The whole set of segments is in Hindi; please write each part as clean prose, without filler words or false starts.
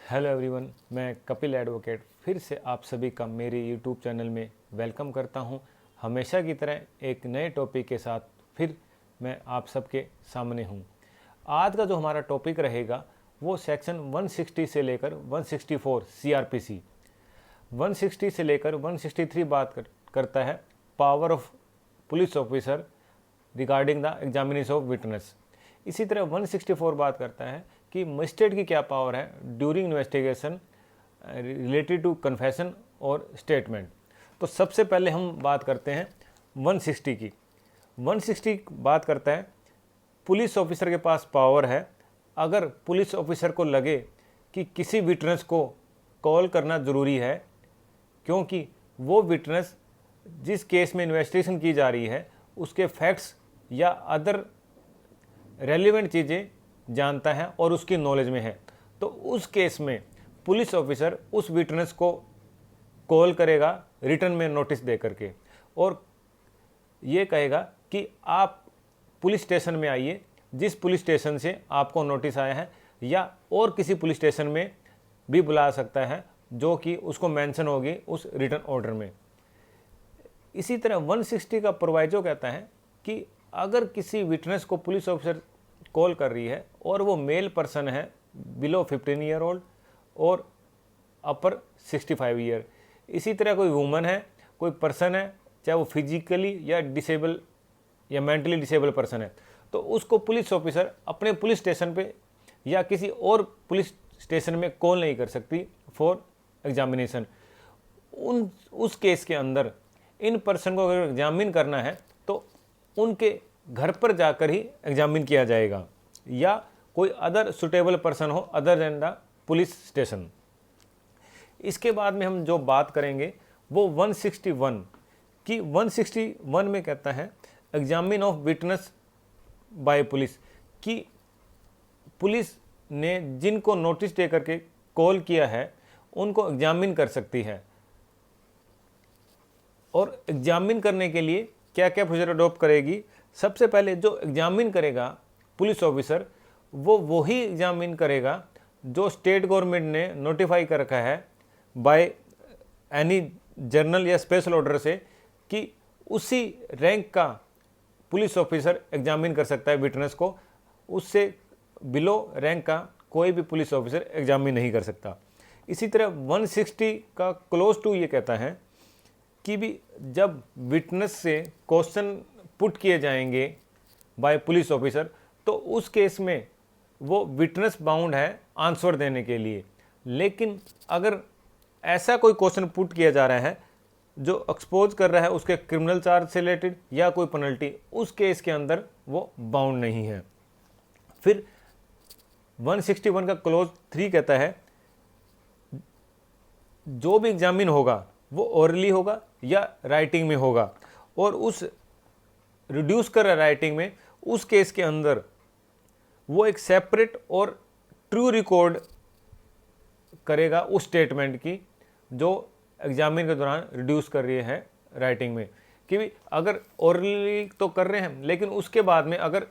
हेलो एवरीवन, मैं कपिल एडवोकेट फिर से आप सभी का मेरे यूट्यूब चैनल में वेलकम करता हूं। हमेशा की तरह एक नए टॉपिक के साथ फिर मैं आप सबके सामने हूं। आज का जो हमारा टॉपिक रहेगा वो सेक्शन 160 से लेकर 164 सीआरपीसी 160 से लेकर 163 करता है power of police officer regarding the examination of witness. इसी तरह 164 बात करता है कि मजिस्ट्रेट की क्या पावर है during investigation related to confession और स्टेटमेंट। तो सबसे पहले हम बात करते हैं 160 की। 160 बात करता है पुलिस ऑफिसर के पास पावर है अगर पुलिस ऑफिसर को लगे कि किसी विटनेस को कॉल करना ज़रूरी है क्योंकि वो विटनेस जिस केस में इन्वेस्टिगेशन की जा रही है उसके फैक्ट्स या अदर रेलिवेंट चीज़ें जानता है और उसकी नॉलेज में है, तो उस केस में पुलिस ऑफिसर उस विटनेस को कॉल करेगा रिटर्न में नोटिस दे करके और ये कहेगा कि आप पुलिस स्टेशन में आइए जिस पुलिस स्टेशन से आपको नोटिस आया है, या और किसी पुलिस स्टेशन में भी बुला सकता है जो कि उसको मेंशन होगी उस रिटर्न ऑर्डर में। इसी तरह 160 का प्रोवाइजो कहता है कि अगर किसी विटनेस को पुलिस ऑफिसर कॉल कर रही है और वो मेल पर्सन है बिलो 15 ईयर ओल्ड और अपर 65 ईयर, इसी तरह कोई वुमन है, कोई पर्सन है, चाहे वो फिजिकली या डिसेबल या मेंटली डिसेबल पर्सन है, तो उसको पुलिस ऑफिसर अपने पुलिस स्टेशन पे या किसी और पुलिस स्टेशन में कॉल नहीं कर सकती फॉर एग्जामिनेशन। उस केस के अंदर इन पर्सन को अगर एग्जामिन करना है तो उनके घर पर जाकर ही एग्जामिन किया जाएगा या कोई अदर सुटेबल पर्सन हो other than the police station. इसके बाद में हम जो बात करेंगे वो 161 की 161 में कहता है examine of witness bye police, कि पुलिस ने जिनको नोटिस दे करके कॉल किया है उनको एग्जामिन कर सकती है। और एग्जामिन करने के लिए क्या क्या प्रोसीजर अडॉप्ट करेगी। सबसे पहले जो एग्जामिन करेगा पुलिस ऑफिसर वो वही एग्जामिन करेगा जो स्टेट गवर्नमेंट ने नोटिफाई कर रखा है बाय एनी जर्नल या स्पेशल ऑर्डर से कि उसी रैंक का पुलिस ऑफिसर एग्जामिन कर सकता है विटनेस को, उससे बिलो रैंक का कोई भी पुलिस ऑफिसर एग्जामिन नहीं कर सकता। इसी तरह 160 का क्लोज टू ये कहता है कि भी जब विटनेस से क्वेश्चन पुट किए जाएंगे बाय पुलिस ऑफिसर तो उस केस में वो विटनेस बाउंड है आंसर देने के लिए। लेकिन अगर ऐसा कोई क्वेश्चन पुट किया जा रहा है जो एक्सपोज कर रहा है उसके क्रिमिनल चार्ज से रिलेटेड या कोई पेनल्टी, उस केस के अंदर वो बाउंड नहीं है। फिर 161 का क्लोज 3 कहता है जो भी एग्जामिन होगा वो ओरली होगा या राइटिंग में होगा, और उस रिड्यूस कर राइटिंग में उस केस के अंदर वो एक सेपरेट और ट्रू रिकॉर्ड करेगा उस स्टेटमेंट की जो एग्जामिन के दौरान रिड्यूस कर रही है राइटिंग में। कि भी अगर ओरली तो कर रहे हैं लेकिन उसके बाद में अगर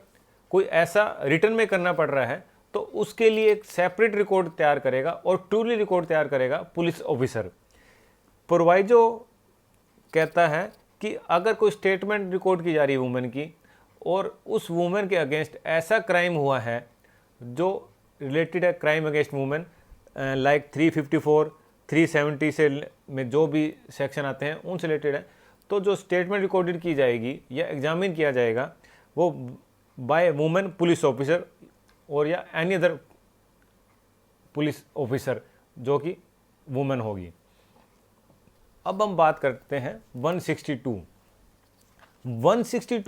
कोई ऐसा रिटर्न में करना पड़ रहा है तो उसके लिए एक सेपरेट रिकॉर्ड तैयार करेगा और ट्रूली रिकॉर्ड तैयार करेगा पुलिस ऑफिसर। प्रोवाइजो कहता है कि अगर कोई स्टेटमेंट रिकॉर्ड की जा रही है वुमेन की और उस वुमेन के अगेंस्ट ऐसा क्राइम हुआ है जो रिलेटेड है क्राइम अगेंस्ट वुमेन लाइक 354 370 से में जो भी सेक्शन आते हैं उनसे रिलेटेड है, तो जो स्टेटमेंट रिकॉर्डेड की जाएगी या एग्जामिन किया जाएगा वो बाय वुमेन पुलिस ऑफिसर और या एनी अदर पुलिस ऑफिसर जो कि वुमेन होगी। अब हम बात करते हैं 162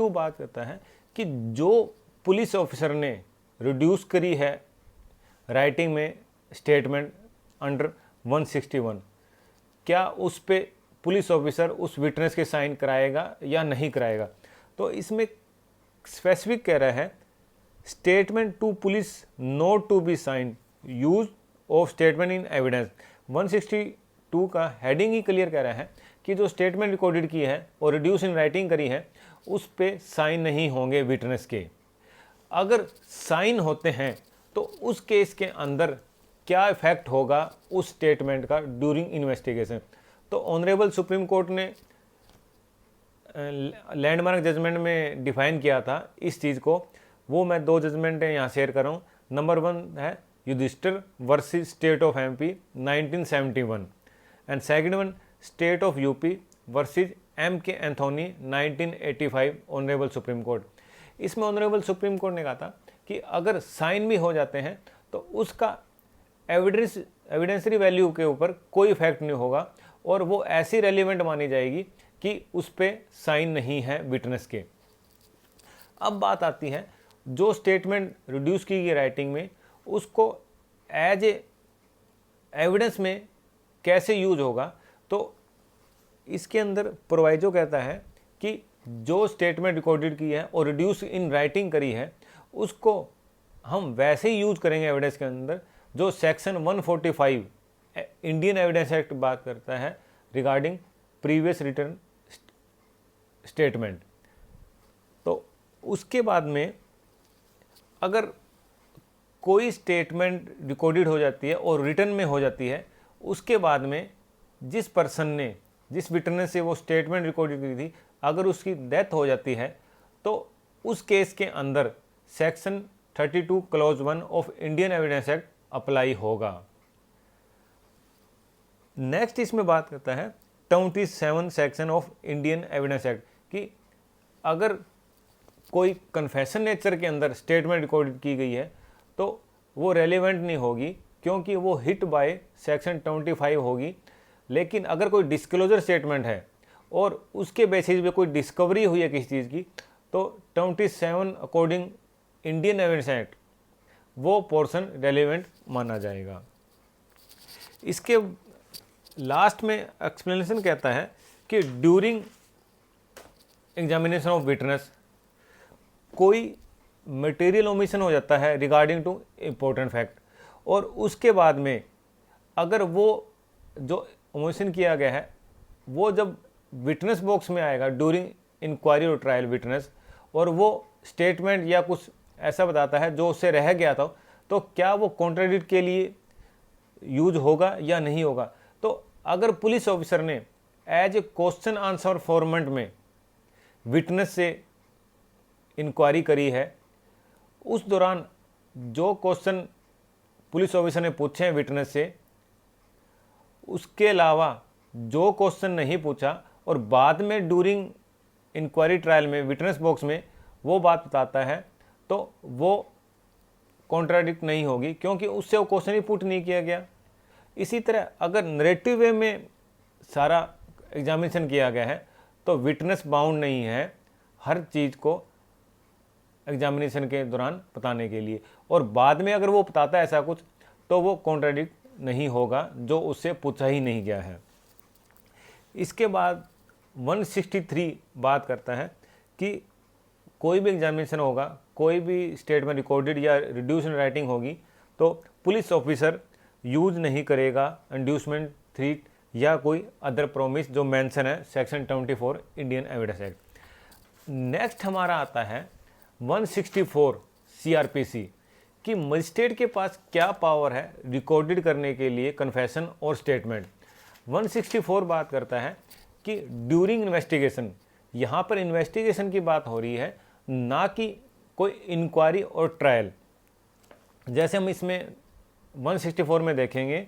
बात करता है कि जो पुलिस ऑफिसर ने रिड्यूस करी है राइटिंग में स्टेटमेंट अंडर 161, क्या उस पे पुलिस ऑफिसर उस विटनेस के साइन कराएगा या नहीं कराएगा। तो इसमें स्पेसिफिक कह रहा है statement to police not to be sign use of statement in evidence. 162 का हेडिंग ही क्लियर कह रहा है कि जो स्टेटमेंट रिकॉर्डेड की है और रिड्यूस इन राइटिंग करी है उस पे साइन नहीं होंगे विटनेस के। अगर साइन होते हैं तो उस केस के अंदर क्या इफेक्ट होगा उस स्टेटमेंट का ड्यूरिंग इन्वेस्टिगेशन। तो ऑनरेबल सुप्रीम कोर्ट ने लैंडमार्क जजमेंट में डिफाइन किया था इस चीज़ को, वो मैं 2 जजमेंट यहाँ शेयर कर रहा हूँ। नंबर 1 है Yudhishthir versus state of MP 1971 and second one state of UP versus M K Anthony 1985 honourable Supreme Court. इसमें ऑनरेबल सुप्रीम कोर्ट ने कहा था कि अगर साइन भी हो जाते हैं तो उसका एविडेंसरी वैल्यू के ऊपर कोई इफेक्ट नहीं होगा और वो ऐसी रेलिवेंट मानी जाएगी कि उस पर साइन नहीं है विटनेस के। अब बात आती है जो स्टेटमेंट रिड्यूस की गई राइटिंग में उसको एज ए एविडेंस में कैसे यूज होगा। तो इसके अंदर प्रोवाइजो कहता है कि जो स्टेटमेंट रिकॉर्डेड की है और रिड्यूस इन राइटिंग करी है उसको हम वैसे ही यूज करेंगे एविडेंस के अंदर जो सेक्शन 145 इंडियन एविडेंस एक्ट बात करता है रिगार्डिंग प्रीवियस रिटर्न स्टेटमेंट। तो उसके बाद में अगर कोई स्टेटमेंट रिकॉर्डेड हो जाती है और रिटर्न में हो जाती है, उसके बाद में जिस पर्सन ने जिस विटनेस से वो स्टेटमेंट रिकॉर्डेड की थी अगर उसकी डेथ हो जाती है तो उस केस के अंदर section 32 clause 1 of Indian evidence act apply होगा। नेक्स्ट इसमें बात करता है 27 section of Indian evidence act कि अगर कोई कन्फेशन नेचर के अंदर स्टेटमेंट रिकॉर्डेड की गई है तो वो रेलेवेंट नहीं होगी क्योंकि वो हिट बाय सेक्शन 25 होगी। लेकिन अगर कोई डिस्क्लोजर स्टेटमेंट है और उसके बेसिस पे कोई डिस्कवरी हुई है किसी चीज़ की तो 27 अकॉर्डिंग इंडियन एविडेंस एक्ट वो पोर्शन रेलेवेंट माना जाएगा। इसके लास्ट में एक्सप्लेनेशन कहता है कि ड्यूरिंग एग्जामिनेशन ऑफ विटनेस कोई मटेरियल ओमिशन हो जाता है रिगार्डिंग टू इम्पोर्टेंट फैक्ट और उसके बाद में अगर वो जो ओमिशन किया गया है वो जब विटनेस बॉक्स में आएगा ड्यूरिंग इंक्वायरी और ट्रायल विटनेस और वो स्टेटमेंट या कुछ ऐसा बताता है जो उससे रह गया था तो क्या वो कॉन्ट्राडिक्ट के लिए यूज होगा या नहीं होगा। तो अगर पुलिस ऑफिसर ने as a question answer format में विटनेस से इंक्वायरी करी है उस दौरान जो क्वेश्चन पुलिस ऑफिसर ने पूछे हैं विटनेस से उसके अलावा जो क्वेश्चन नहीं पूछा और बाद में ड्यूरिंग इंक्वायरी ट्रायल में विटनेस बॉक्स में वो बात बताता है तो वो कॉन्ट्राडिक्ट नहीं होगी क्योंकि उससे वो क्वेश्चन ही पुट नहीं किया गया। इसी तरह अगर नरेटिव वे में सारा एग्जामिनेशन किया गया है तो विटनेस बाउंड नहीं है हर चीज़ को एग्जामिनेशन के दौरान बताने के लिए और बाद में अगर वो बताता है ऐसा कुछ तो वो कॉन्ट्राडिक्ट नहीं होगा जो उससे पूछा ही नहीं गया है। इसके बाद 163 बात करता है कि कोई भी एग्जामिनेशन होगा कोई भी स्टेटमेंट रिकॉर्डेड या रिड्यूस इन राइटिंग होगी तो पुलिस ऑफिसर यूज नहीं करेगा इंड्यूसमेंट थ्रेट या कोई अदर प्रॉमिस जो मेंशन है section 24 Indian evidence act. Next हमारा आता है 164 CRPC कि मजिस्ट्रेट के पास क्या पावर है रिकॉर्डेड करने के लिए कन्फेशन और स्टेटमेंट। 164 बात करता है कि ड्यूरिंग इन्वेस्टिगेशन, यहाँ पर इन्वेस्टिगेशन की बात हो रही है ना कि कोई इंक्वायरी और ट्रायल। जैसे हम इसमें 164 में देखेंगे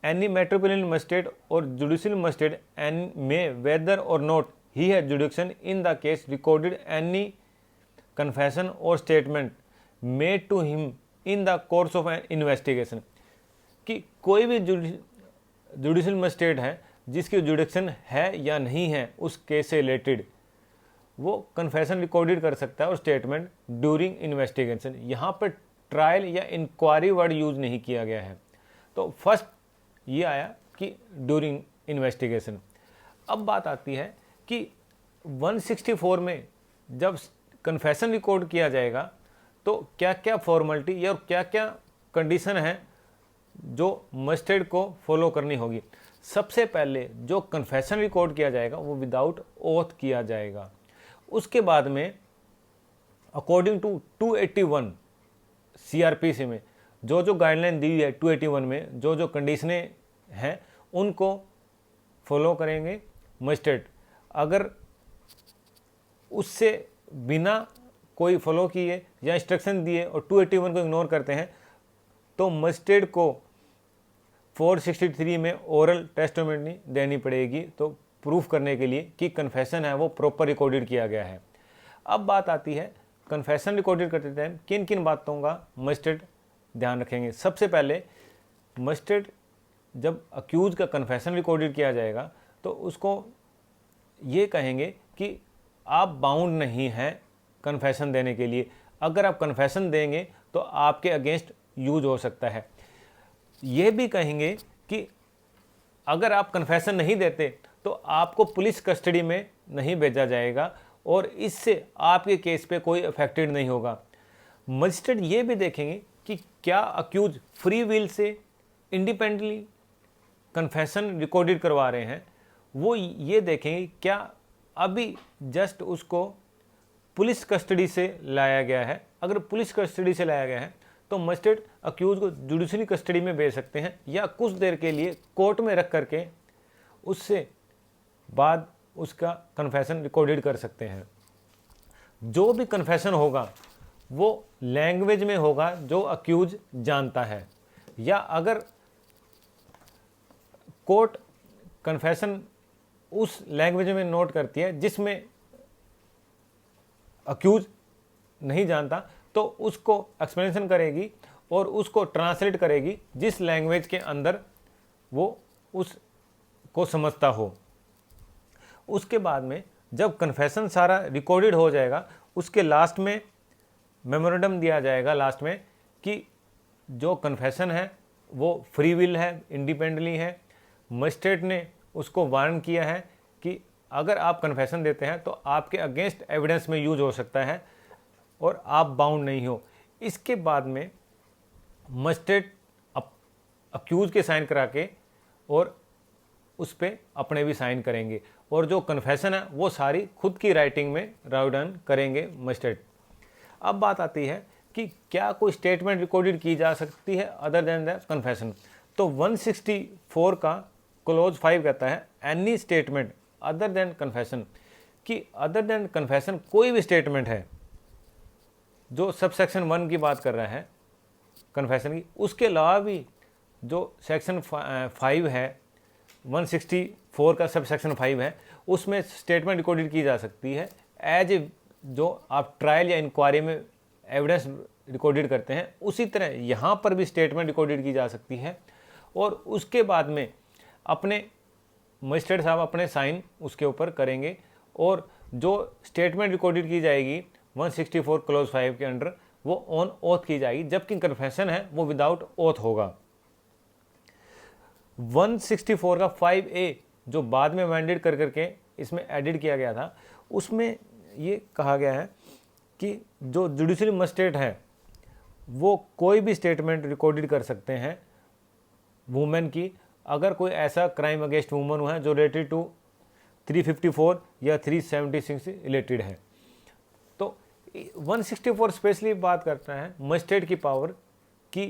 any metropolitan magistrate or judicial magistrate and may whether or not he has jurisdiction in the case recorded any confession और statement made to him in the course of an investigation कि कोई भी जुडिशियल मजिस्ट्रेट है जिसकी जुडिक्शन है या नहीं है उस केस से रिलेटेड वो कन्फेशन रिकॉर्डेड कर सकता है और स्टेटमेंट ड्यूरिंग इन्वेस्टिगेशन। यहाँ पर ट्रायल या इंक्वायरी वर्ड यूज नहीं किया गया है। तो फर्स्ट ये आया कि ड्यूरिंग इन्वेस्टिगेशन। अब बात आती है कि 164 में जब कन्फेशन रिकॉर्ड किया जाएगा तो क्या क्या फॉर्मेलिटी या क्या क्या कंडीशन है जो मजिस्ट्रेट को फॉलो करनी होगी। सबसे पहले जो कन्फेशन रिकॉर्ड किया जाएगा वो विदाउट ओथ किया जाएगा। उसके बाद में अकॉर्डिंग टू 281 CRPC में जो जो गाइडलाइन दी हुई है 281 में, जो जो कंडीशनें हैं उनको फॉलो करेंगे मजिस्ट्रेट। अगर उससे बिना कोई फॉलो किए या इंस्ट्रक्शन दिए और 281 को इग्नोर करते हैं तो मजिस्ट्रेट को 463 में ओरल टेस्टिमनी देनी पड़ेगी, तो प्रूफ करने के लिए कि कन्फेशन है वो प्रॉपर रिकॉर्डेड किया गया है। अब बात आती है कन्फेशन रिकॉर्डेड करते टाइम किन किन बातों का मजिस्ट्रेट ध्यान रखेंगे। सबसे पहले मजिस्ट्रेट जब अक्यूज का कन्फेशन रिकॉर्डेड किया जाएगा तो उसको ये कहेंगे कि आप बाउंड नहीं हैं कन्फेशन देने के लिए। अगर आप कन्फेशन देंगे तो आपके अगेंस्ट यूज हो सकता है। ये भी कहेंगे कि अगर आप कन्फेशन नहीं देते तो आपको पुलिस कस्टडी में नहीं भेजा जाएगा और इससे आपके केस पे कोई अफेक्टेड नहीं होगा। मजिस्ट्रेट ये भी देखेंगे कि क्या अक्यूज फ्री विल से इंडिपेंडेंटली कन्फेशन रिकॉर्डेड करवा रहे हैं। वो ये देखेंगे क्या अभी जस्ट उसको पुलिस कस्टडी से लाया गया है। अगर पुलिस कस्टडी से लाया गया है तो मजिस्ट्रेट अक्यूज को जुडिशरी कस्टडी में भेज सकते हैं या कुछ देर के लिए कोर्ट में रख करके उससे बाद उसका कन्फेशन रिकॉर्डेड कर सकते हैं। जो भी कन्फेशन होगा वो लैंग्वेज में होगा जो अक्यूज जानता है, या अगर कोर्ट कन्फेशन उस लैंग्वेज में नोट करती है जिसमें अक्यूज नहीं जानता तो उसको एक्सप्लेनेशन करेगी और उसको ट्रांसलेट करेगी जिस लैंग्वेज के अंदर वो उसको समझता हो। उसके बाद में जब कन्फेशन सारा रिकॉर्डेड हो जाएगा उसके लास्ट में मेमोरेंडम दिया जाएगा लास्ट में कि जो कन्फेशन है वो फ्री विल है, इंडिपेंडेंटली है। मजिस्ट्रेट ने उसको वार्न किया है कि अगर आप कन्फेशन देते हैं तो आपके अगेंस्ट एविडेंस में यूज हो सकता है और आप बाउंड नहीं हो। इसके बाद में मजिस्ट्रेट अक्यूज के साइन करा के और उस पर अपने भी साइन करेंगे और जो कन्फेशन है वो सारी खुद की राइटिंग में राइट डाउन करेंगे मजिस्ट्रेट। अब बात आती है कि क्या कोई स्टेटमेंट रिकॉर्डेड की जा सकती है अदर देन द कन्फेशन। तो 164 का क्लोज 5 कहता है any statement other than confession, कि अदर देन कन्फेशन कोई भी स्टेटमेंट है जो सबसेक्शन 1 की बात कर रहा है कन्फेशन की, उसके अलावा भी जो सेक्शन 5 है 164 का सबसेक्शन 5 है उसमें स्टेटमेंट रिकॉर्डेड की जा सकती है एज ए जो आप ट्रायल या इंक्वायरी में एविडेंस रिकॉर्डेड करते हैं उसी तरह यहाँ पर भी स्टेटमेंट रिकॉर्डेड की जा सकती है। और उसके बाद में अपने मजिस्ट्रेट साहब अपने साइन उसके ऊपर करेंगे और जो स्टेटमेंट रिकॉर्डेड की जाएगी 164 क्लोज 5 के अंडर वो ऑन ओथ की जाएगी, जबकि कन्फेशन है वो विदाउट ओथ होगा। 164 का 5A जो बाद में अमेंडेड कर करके इसमें एडिट किया गया था उसमें ये कहा गया है कि जो जुडिशरी मजिस्ट्रेट है वो कोई भी स्टेटमेंट रिकॉर्डेड कर सकते हैं वुमेन की अगर कोई ऐसा क्राइम अगेंस्ट वुमन हुआ है जो रिलेटेड टू 354 या 376 से रिलेटेड है। तो 164 स्पेशली बात करता है मजिस्ट्रेट की पावर की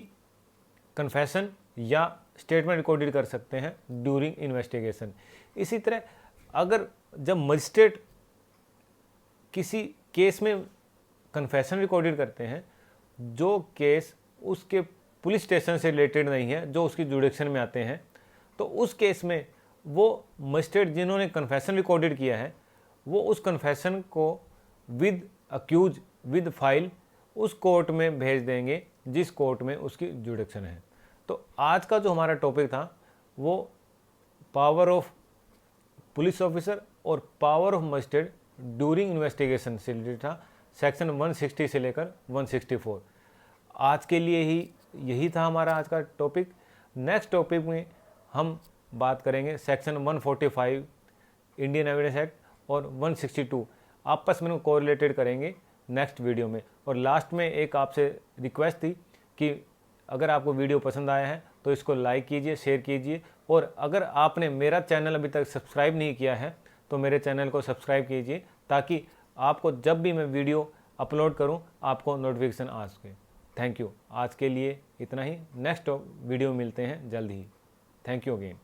कन्फेशन या स्टेटमेंट रिकॉर्डेड कर सकते हैं ड्यूरिंग इन्वेस्टिगेशन। इसी तरह अगर जब मजिस्ट्रेट किसी केस में कन्फेशन रिकॉर्डेड करते हैं जो केस उसके पुलिस स्टेशन से रिलेटेड नहीं है जो उसकी जुडिक्शन में आते हैं, तो उस केस में वो मजिस्ट्रेट जिन्होंने कन्फेशन रिकॉर्डेड किया है वो उस कन्फेशन को विद अक्यूज विद फाइल उस कोर्ट में भेज देंगे जिस कोर्ट में उसकी जुडिक्शन है। तो आज का जो हमारा टॉपिक था वो पावर ऑफ पुलिस ऑफिसर और power of magistrate during investigation से रिलेटेड था, सेक्शन 160 से लेकर 164। आज के लिए ही यही था हमारा आज का टॉपिक। नेक्स्ट टॉपिक में हम बात करेंगे सेक्शन 145 इंडियन एविडेंस एक्ट और 162 आपस में कोरिलेटेड करेंगे नेक्स्ट वीडियो में। और लास्ट में एक आपसे रिक्वेस्ट थी कि अगर आपको वीडियो पसंद आया है तो इसको लाइक कीजिए, शेयर कीजिए, और अगर आपने मेरा चैनल अभी तक सब्सक्राइब नहीं किया है तो मेरे चैनल को सब्सक्राइब कीजिए ताकि आपको जब भी मैं वीडियो अपलोड करूं आपको नोटिफिकेशन आ सके। Thank you. आज के लिए इतना ही, नेक्स्ट वीडियो मिलते हैं जल्द ही। Thank you again.